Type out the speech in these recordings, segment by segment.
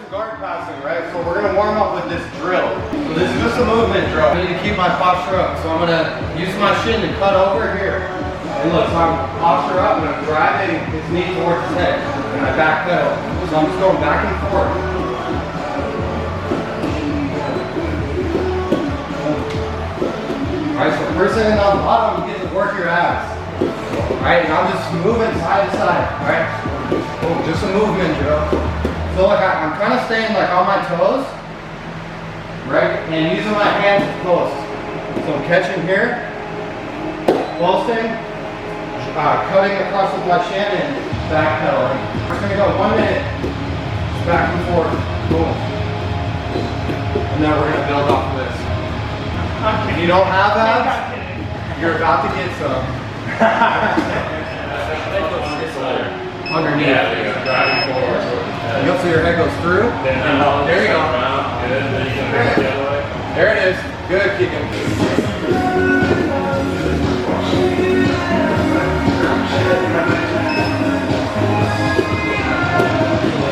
to guard passing, right? So we're gonna warm up with this drill. So this is just a movement drill. I need to keep my posture up. So I'm gonna use my shin to cut over here. And look, so I'm posture up and I'm driving his knee towards his head. And I back pedal. So I'm just going back and forth. Alright, so first thing on the bottom, you get to work your abs. Alright, and I'm just moving side to side, alright? Oh, just a movement, Joe. So like I'm kind of staying like on my toes, right? And using my hands as post. So I'm catching here, posting, cutting across with my shin and back pedaling. We're gonna go 1 minute, just back and forth, boom. And then we're gonna build off of this. If you don't have abs, you're about to get some. Underneath. Yeah, there you go. Driving forward. You'll see your head goes through. There you go. Good. Then you can bring it the other way. There it is. Good, Keegan.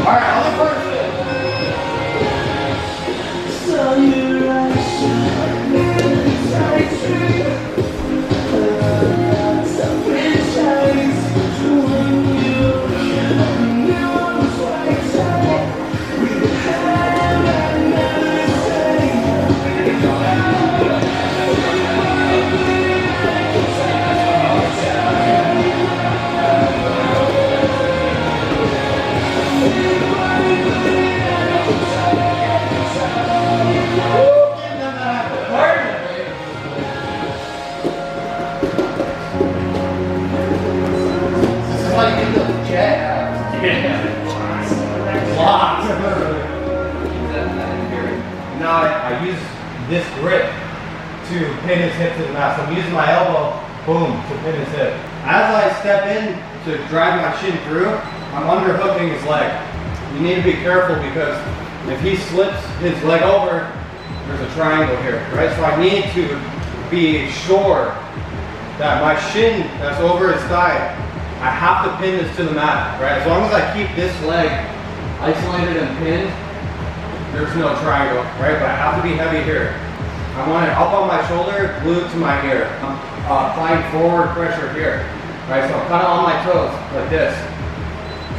Alright, on the first hit. Now I use this grip to pin his hip to the mat. So I'm using my elbow, boom, to pin his hip. As I step in to drive my shin through, I'm underhooking his leg. You need to be careful because if he slips his leg over, there's a triangle here, right? So I need to be sure that my shin that's over his thigh, I have to pin this to the mat, right? As long as I keep this leg isolated and pinned, there's no triangle, right? But I have to be heavy here. I want it up on my shoulder, glued to my ear. I'm applying forward pressure here, right? So I'm kind of on my toes, like this.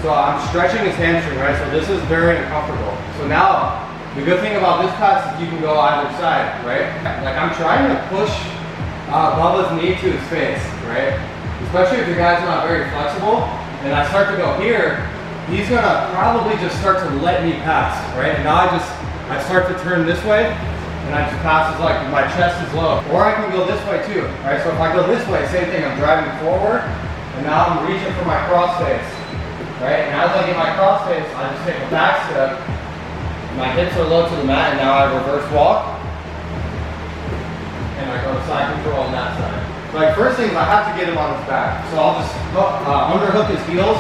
So I'm stretching his hamstring, right? So this is very uncomfortable. So now, the good thing about this pass is you can go either side, right? Like I'm trying to push Bubba's knee to his face, right? Especially if the guy's not very flexible, and I start to go here, he's gonna probably just start to let me pass, right? And now I start to turn this way, and I just pass as like my chest is low. Or I can go this way too, right? So if I go this way, same thing, I'm driving forward, and now I'm reaching for my cross face, right? And as I get my cross face, I just take a back step, my hips are low to the mat, and now I reverse walk, and I go to side control on that side. So like first thing is I have to get him on his back. So I'll just underhook his heels,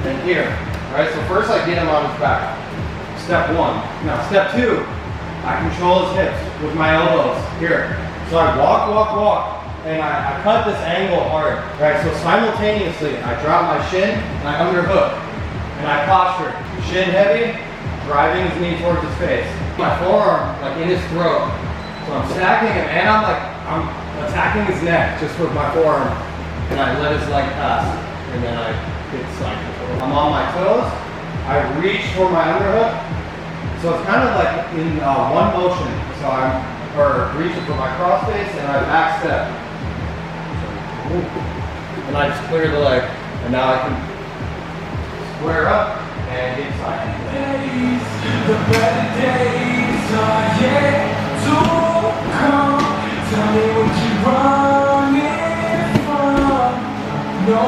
and here. Alright, so first I get him on his back. Step one. Now step two, I control his hips with my elbows here. So I walk, and I cut this angle hard. Right, so simultaneously I drop my shin and I underhook. And I posture. Shin heavy, driving his knee towards his face. My forearm like in his throat. So I'm stacking him and I'm attacking his neck just with my forearm. And I let his leg pass. And then I get side control. I'm on my toes. I reach for my underhook. So it's kind of like in one motion. So I'm reaching for my cross face and I back step. And I just clear the leg. And now I can square up and get side control. The better days are yet to come. Tell me what you're running from. No